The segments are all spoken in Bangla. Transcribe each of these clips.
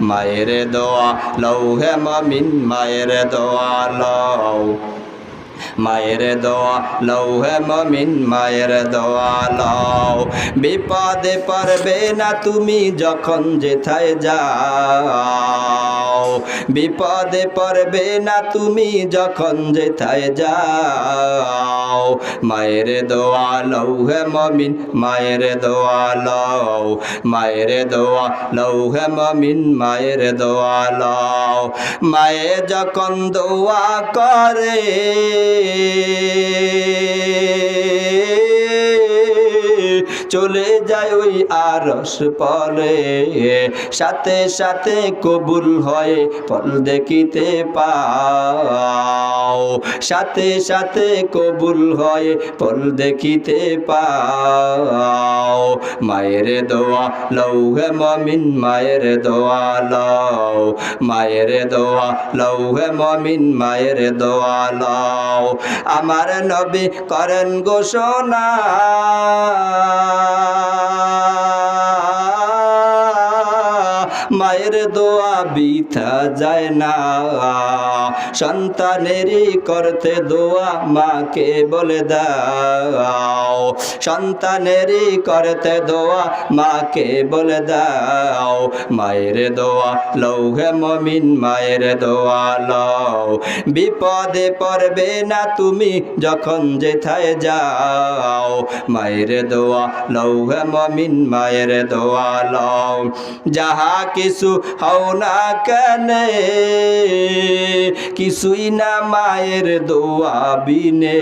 মায়ের দোয়া লও হে মমিন মায়ের দোয়া লও মায়ের দোয়া লও হে মমিন মায়ের দোয়া লও বিপদে পড়বে না তুমি যখন যেথায় যাও বিপদে পড়বে না তুমি যখন যেথায় যাও মায়ের দোয়া লও হে মমিন মায়ের দোয়া লও মায়ের দোয়া লও হে মমিন মায়ের দোয়া লও মায়ে যখন দোয়া করে চলে যায় ওই আরশ পরে সাথে সাথে কবুল হয় ফল দেখিতে পাও সাথে সাথে কবুল হয় ফল দেখিতে পাও মায়ের দোয়া লও হে মমিন মায়ের দোয়া লও মায়ের দোয়া লও হে মমিন মায়ের দোয়া লও আমার নবী করেন ঘোষণা মায়ের দোয়া বৃথা যায় না সন্তানেরই করতে দোয়া মাকে বলে দাও সন্তানেরই করতে দোয়া মাকে বলে দাও মায়ের দোয়া লও হে মমিন মায়ের দোয়া লও বিপদে পড়বে না তুমি যখন যেথায় যাও মায়ের দোয়া লও হে মমিন মায়ের দোয়া লও যাহা কিছু হও না কেন কিছুই না মায়ের দোয়া বিনে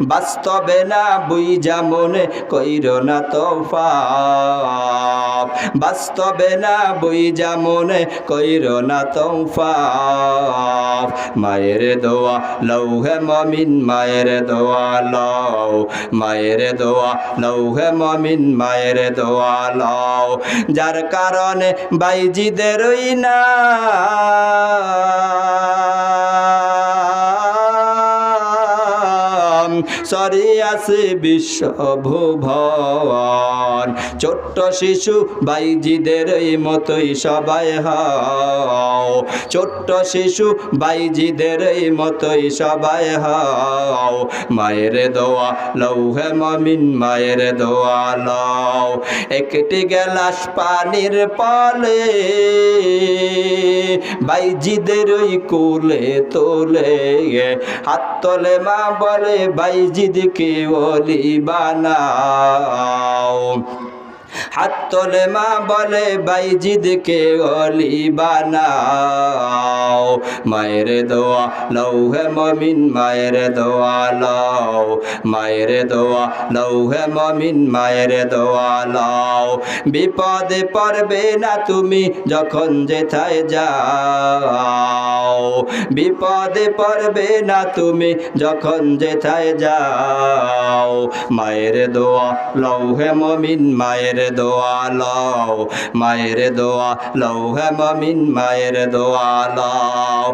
বাস্তবে না বুঝা মনে কইরো না তৌফাক বাস্তবে না বুঝা মনে কইরো না তৌফাক মায়ের দোয়া লও হে মমিন মায়ের দোয়া লও মায়ের দোয়া লও হে মমিন মায়ের দোয়া লও যার কারণে বাইজিদের না সরিয়াছে বিশ্বভুবন ছোট্ট শিশু বাইজিদের মতোই সবাই হও ছোট্ট শিশু বাইজিদের মতোই সবাই হও মায়ের দোয়া লও হে মমিন মায়ের দোয়া লও একটি গেলাস পানির পলে বাইজিদের কোলে তোলে হাত তোলে মা বলে বাইজিদকে ওলি বানাও হাত তোলে মা বলে বাইজিদকে ওলি বানাও মায়ের দোয়া লও হে মমিন মায়ের দোয়া লও মায়ের দোয়া লও হে মমিন মায়ের দোয়া লও বিপদে পড়বে না তুমি যখন যেথায় যাও বিপদে পড়বে না তুমি যখন যেথায় যাও মায়ের দোয়া লও হে মমিন মায়ের দোয়া লও মায়ের দোয়া লও হে মমিন মায়ের দোয়া লও